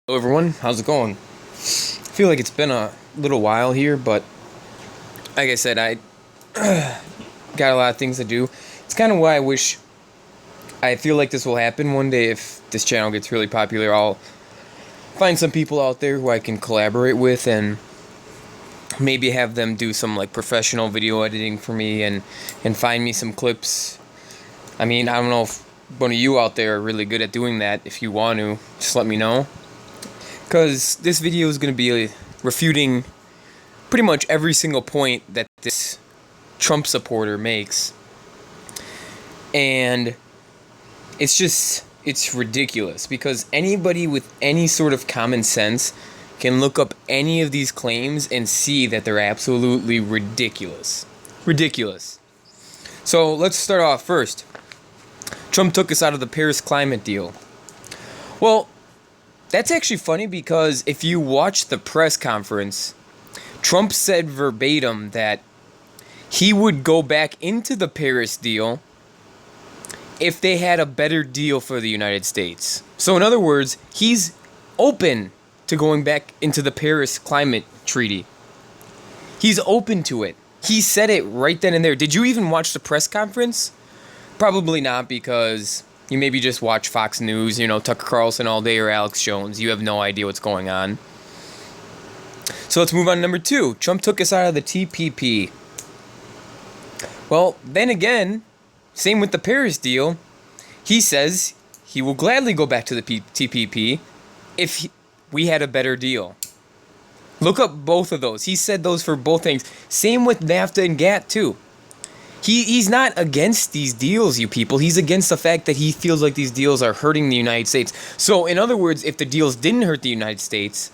Hello everyone, how's it going? I feel like it's been a little while here, but like I said, I got a lot of things to do. It's kind of why I feel like this will happen one day if this channel gets really popular. I'll find some people out there who I can collaborate with and maybe have them do some like professional video editing for me and find me some clips. I mean, I don't know if one of you out there are really good at doing that. If you want to, just let me know. Because this video is going to be refuting pretty much every single point that this Trump supporter makes. And it's ridiculous. Because anybody with any sort of common sense can look up any of these claims and see that they're absolutely ridiculous. Ridiculous. So let's start off first. Trump took us out of the Paris climate deal. Well, that's actually funny because if you watch the press conference, Trump said verbatim that he would go back into the Paris deal if they had a better deal for the United States. So in other words, he's open to going back into the Paris climate treaty. He's open to it. He said it right then and there. Did you even watch the press conference? Probably not, because you maybe just watch Fox News, Tucker Carlson all day or Alex Jones. You have no idea what's going on. So let's move on to number 2. Trump took us out of the TPP. Well, then again, same with the Paris deal. He says he will gladly go back to the TPP if we had a better deal. Look up both of those. He said those for both things. Same with NAFTA and GATT too. He's not against these deals, you people. He's against the fact that he feels like these deals are hurting the United States. So, in other words, if the deals didn't hurt the United States,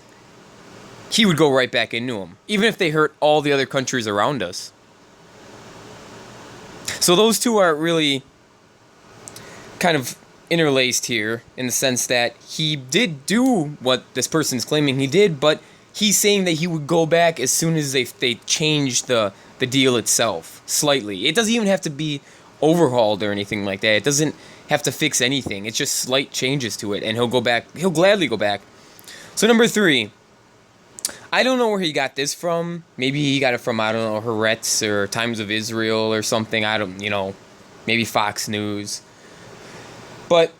he would go right back into them, even if they hurt all the other countries around us. So those two are really kind of interlaced here in the sense that he did do what this person's claiming he did, but he's saying that he would go back as soon as they changed the deal itself slightly. It doesn't even have to be overhauled or anything like that. It doesn't have to fix anything. It's just slight changes to it, and he'll go back. He'll gladly go back. So number 3, I don't know where he got this from. Maybe he got it from, I don't know, Haaretz or Times of Israel or something. I don't, maybe Fox News. But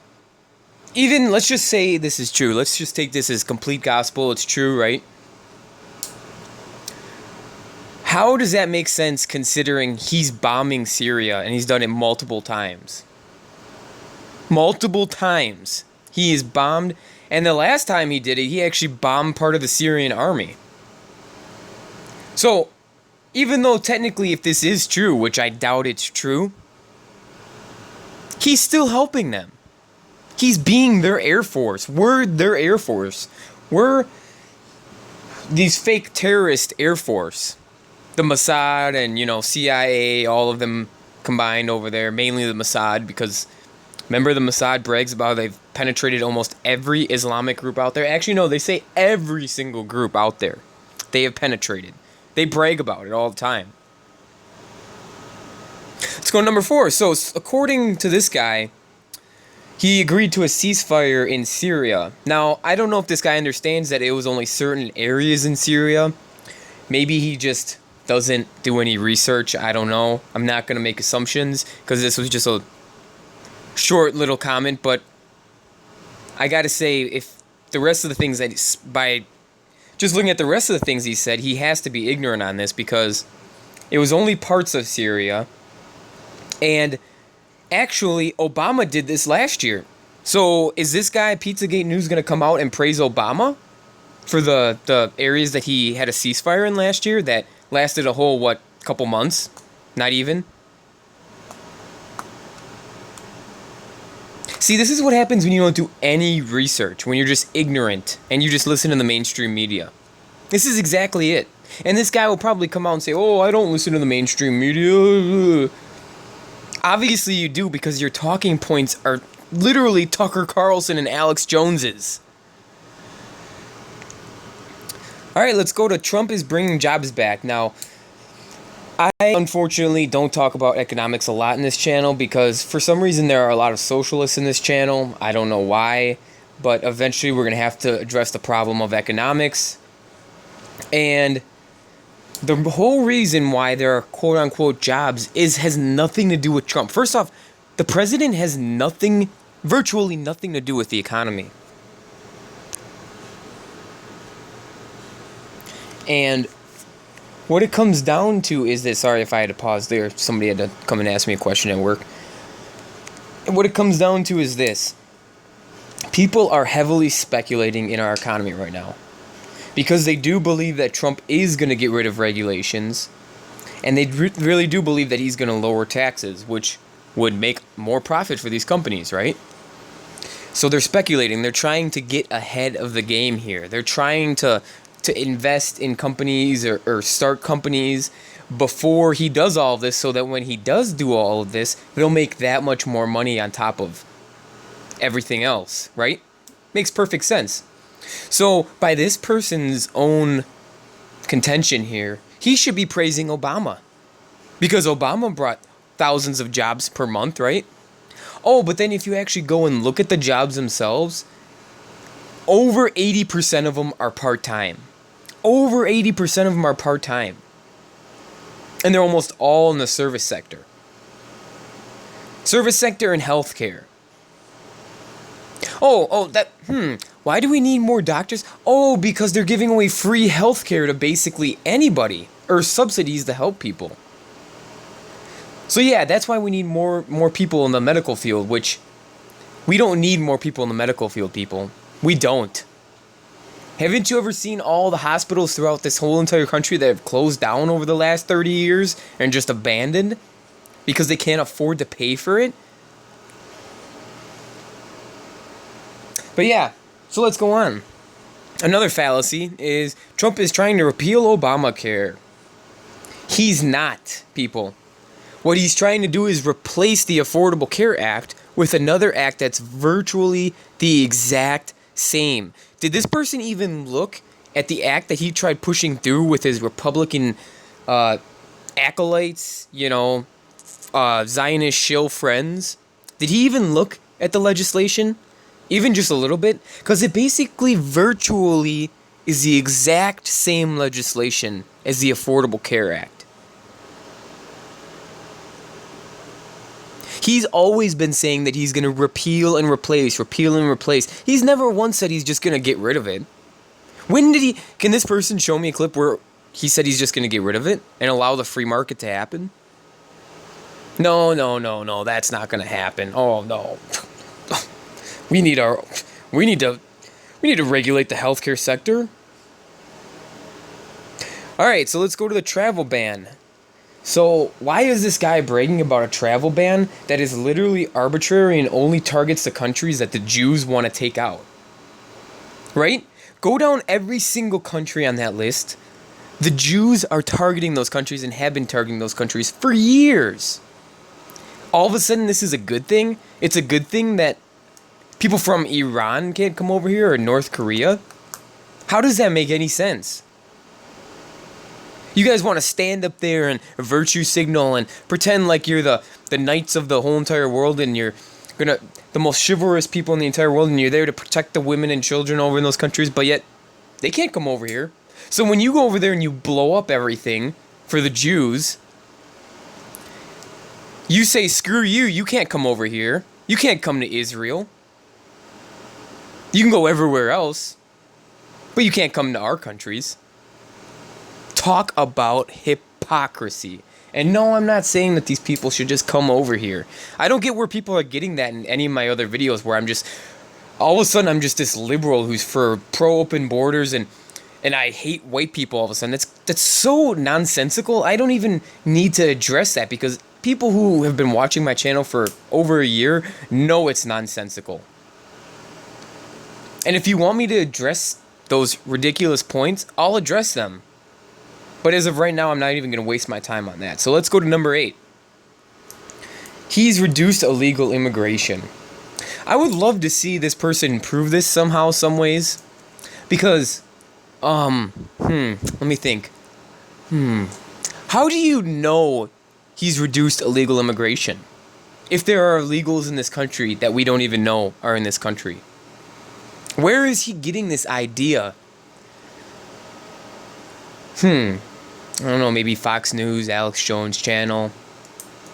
even, let's just say this is true. Let's just take this as complete gospel. It's true, right? How does that make sense considering he's bombing Syria and he's done it multiple times? Multiple times. He is bombed, and the last time he did it, he actually bombed part of the Syrian army. So, even though technically if this is true, which I doubt it's true, he's still helping them. He's being their Air Force. We're their Air Force. We're these fake terrorist Air Force. The Mossad and, CIA, all of them combined over there. Mainly the Mossad, because remember the Mossad brags about how they've penetrated almost every Islamic group out there. Actually, no, they say every single group out there they have penetrated. They brag about it all the time. Let's go to number 4. So, according to this guy, he agreed to a ceasefire in Syria. Now, I don't know if this guy understands that it was only certain areas in Syria. Maybe he just doesn't do any research. I don't know. I'm not going to make assumptions because this was just a short little comment. But I got to say, if the rest of the things that by just looking at the rest of the things he said, he has to be ignorant on this because it was only parts of Syria. And actually, Obama did this last year. So is this guy, Pizzagate News, going to come out and praise Obama for the areas that he had a ceasefire in last year that lasted a whole, couple months? Not even? See, this is what happens when you don't do any research, when you're just ignorant and you just listen to the mainstream media. This is exactly it. And this guy will probably come out and say, oh, I don't listen to the mainstream media. Obviously you do, because your talking points are literally Tucker Carlson and Alex Jones's. Alright, let's go to Trump is bringing jobs back. Now, I unfortunately don't talk about economics a lot in this channel because for some reason there are a lot of socialists in this channel. I don't know why, but eventually we're going to have to address the problem of economics. And the whole reason why there are quote-unquote jobs has nothing to do with Trump. First off, the president has virtually nothing to do with the economy. And what it comes down to is this. Sorry if I had to pause there. Somebody had to come and ask me a question at work. And what it comes down to is this. People are heavily speculating in our economy right now, because they do believe that Trump is going to get rid of regulations, and they really do believe that he's going to lower taxes, which would make more profit for these companies, right? So they're speculating. They're trying to get ahead of the game here. They're trying to invest in companies or start companies before he does all of this, so that when he does do all of this, they'll make that much more money on top of everything else, right? Makes perfect sense. So by this person's own contention here, he should be praising Obama, because Obama brought thousands of jobs per month, right? Oh, but then if you actually go and look at the jobs themselves, over 80% of them are part-time. Over 80% of them are part-time. And they're almost all in the service sector. Service sector and healthcare. Why do we need more doctors? Oh, because they're giving away free healthcare to basically anybody, or subsidies to help people. So yeah, that's why we need more people in the medical field, which we don't need more people in the medical field, people. We don't. Haven't you ever seen all the hospitals throughout this whole entire country that have closed down over the last 30 years and just abandoned because they can't afford to pay for it? But yeah, so let's go on. Another fallacy is Trump is trying to repeal Obamacare. He's not, people. What he's trying to do is replace the Affordable Care Act with another act that's virtually the exact same. Did this person even look at the act that he tried pushing through with his Republican acolytes, Zionist shill friends? Did he even look at the legislation? Even just a little bit? Because it basically virtually is the exact same legislation as the Affordable Care Act. He's always been saying that he's going to repeal and replace. He's never once said he's just going to get rid of it. When did he... Can this person show me a clip where he said he's just going to get rid of it and allow the free market to happen? No, that's not going to happen. Oh, no. We need to regulate the healthcare sector. All right, so let's go to the travel ban. So why is this guy bragging about a travel ban that is literally arbitrary and only targets the countries that the Jews want to take out? Right? Go down every single country on that list. The Jews are targeting those countries and have been targeting those countries for years. All of a sudden, this is a good thing? It's a good thing that people from Iran can't come over here, or North Korea? How does that make any sense? You guys want to stand up there and virtue signal and pretend like you're the knights of the whole entire world, and you're the most chivalrous people in the entire world, and you're there to protect the women and children over in those countries, but yet they can't come over here. So when you go over there and you blow up everything for the Jews, you say, screw you, you can't come over here. You can't come to Israel. You can go everywhere else, but you can't come to our countries. Talk about hypocrisy. And no, I'm not saying that these people should just come over here. I don't get where people are getting that in any of my other videos, where all of a sudden I'm just this liberal who's for pro-open borders and I hate white people all of a sudden. That's so nonsensical. I don't even need to address that, because people who have been watching my channel for over a year know it's nonsensical. And if you want me to address those ridiculous points, I'll address them. But as of right now, I'm not even going to waste my time on that. So let's go to number 8. He's reduced illegal immigration. I would love to see this person improve this somehow, some ways. Because, let me think. How do you know he's reduced illegal immigration if there are illegals in this country that we don't even know are in this country? Where is he getting this idea? I don't know, maybe Fox News, Alex Jones channel,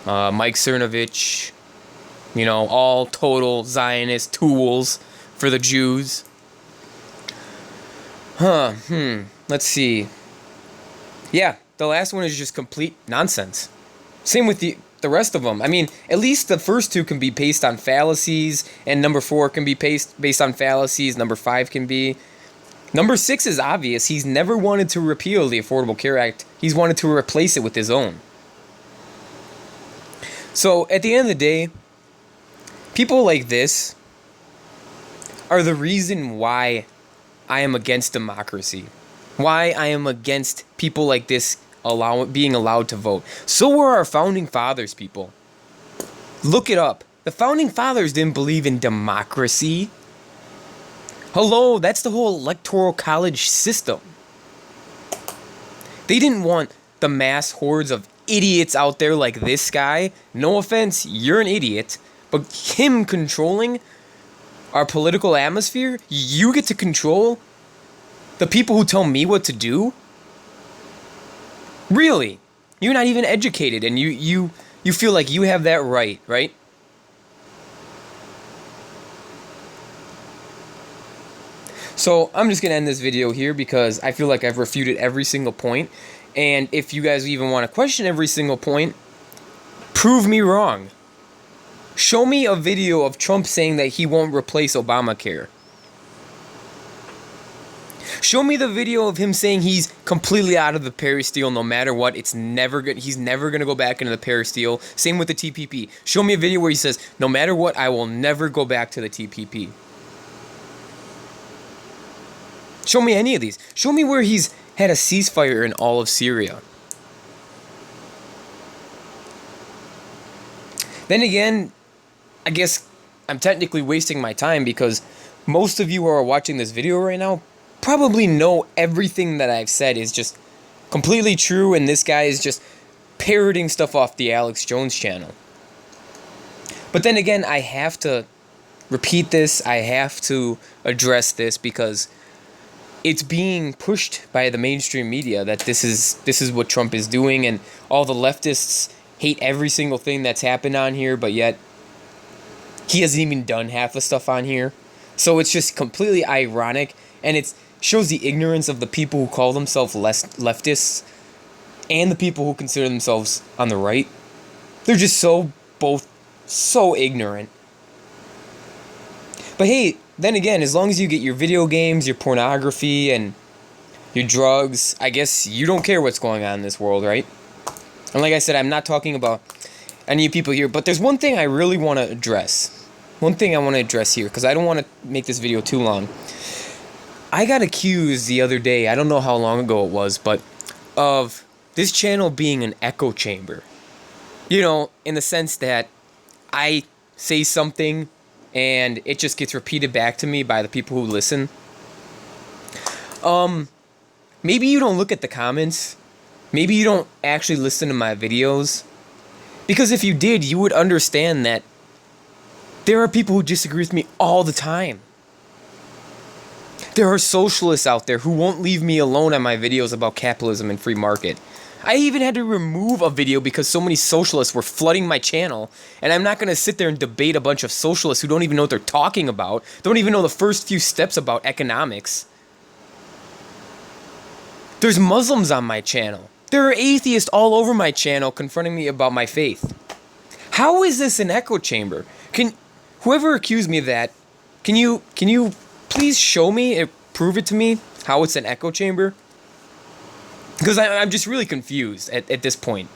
Mike Cernovich, all total Zionist tools for the Jews. Let's see. Yeah, the last one is just complete nonsense. Same with the rest of them. I mean, at least the first two can be based on fallacies, and number 4 can be based on fallacies, number 5 can be. Number 6 is obvious. He's never wanted to repeal the Affordable Care Act. He's wanted to replace it with his own. So, at the end of the day, people like this are the reason why I am against democracy. Why I am against people like this being allowed to vote. So were our founding fathers, people. Look it up. The founding fathers didn't believe in democracy. Hello, that's the whole electoral college system. They didn't want the mass hordes of idiots out there like this guy. No offense, you're an idiot. But him controlling our political atmosphere, you get to control the people who tell me what to do? Really? You're not even educated and you feel like you have that right? So I'm just going to end this video here because I feel like I've refuted every single point. And if you guys even want to question every single point, prove me wrong. Show me a video of Trump saying that he won't replace Obamacare. Show me the video of him saying he's completely out of the Paris deal no matter what. He's never going to go back into the Paris deal. Same with the TPP. Show me a video where he says, no matter what, I will never go back to the TPP. Show me any of these. Show me where he's had a ceasefire in all of Syria. Then again, I guess I'm technically wasting my time because most of you who are watching this video right now probably know everything that I've said is just completely true, and this guy is just parroting stuff off the Alex Jones channel. But then again, I have to repeat this, I have to address this because it's being pushed by the mainstream media that this is what Trump is doing, and all the leftists hate every single thing that's happened on here, but yet he hasn't even done half the stuff on here. So it's just completely ironic, and it shows the ignorance of the people who call themselves leftists and the people who consider themselves on the right. They're just both so ignorant. But hey, then again, as long as you get your video games, your pornography, and your drugs, I guess you don't care what's going on in this world, right? And like I said, I'm not talking about any people here, but there's one thing I really want to address. One thing I want to address here, because I don't want to make this video too long. I got accused the other day, I don't know how long ago it was, but of this channel being an echo chamber. You know, in the sense that I say something and it just gets repeated back to me by the people who listen. Maybe you don't look at the comments. Maybe you don't actually listen to my videos. Because if you did, you would understand that there are people who disagree with me all the time. There are socialists out there who won't leave me alone on my videos about capitalism and free market. I even had to remove a video because so many socialists were flooding my channel, and I'm not going to sit there and debate a bunch of socialists who don't even know what they're talking about, don't even know the first few steps about economics. There's Muslims on my channel. There are atheists all over my channel confronting me about my faith. How is this an echo chamber? Whoever accused me of that, can you please show me, prove it to me, how it's an echo chamber? Because I'm just really confused at this point.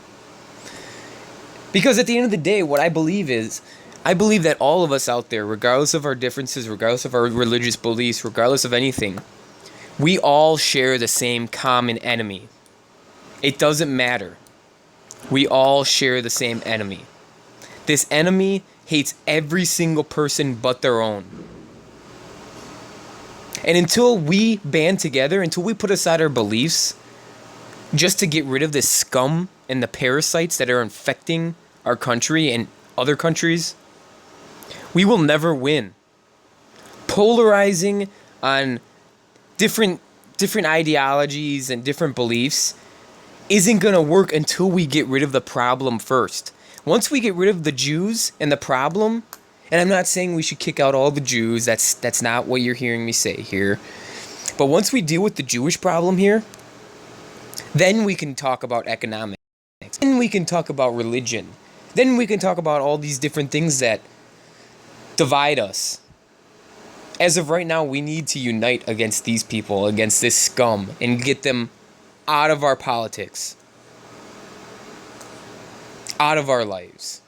Because at the end of the day, what I believe is, I believe that all of us out there, regardless of our differences, regardless of our religious beliefs, regardless of anything, we all share the same common enemy. It doesn't matter. We all share the same enemy. This enemy hates every single person but their own. And until we band together, until we put aside our beliefs, just to get rid of this scum and the parasites that are infecting our country and other countries, we will never win. polarizing on different ideologies and different beliefs isn't going to work until we get rid of the problem first. Once we get rid of the Jews and the problem, and I'm not saying we should kick out all the Jews, that's not what you're hearing me say here. But once we deal with the Jewish problem here, then we can talk about economics. Then we can talk about religion. Then we can talk about all these different things that divide us. As of right now, we need to unite against these people, against this scum, and get them out of our politics, out of our lives.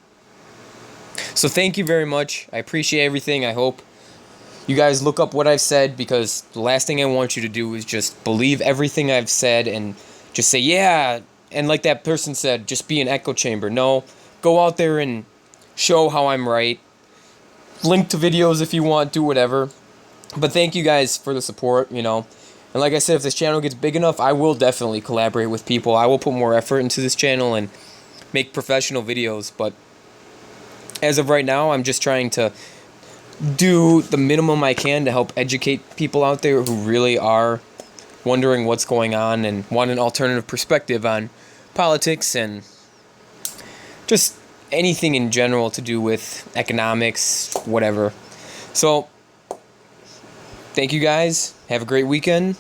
So thank you very much. I appreciate everything. I hope you guys look up what I've said, because the last thing I want you to do is just believe everything I've said and just say, yeah, and like that person said, just be an echo chamber. No, go out there and show how I'm right. Link to videos if you want, do whatever. But thank you guys for the support, And like I said, if this channel gets big enough, I will definitely collaborate with people. I will put more effort into this channel and make professional videos. But as of right now, I'm just trying to do the minimum I can to help educate people out there who really are wondering what's going on and want an alternative perspective on politics and just anything in general to do with economics, whatever. So, thank you guys. Have a great weekend.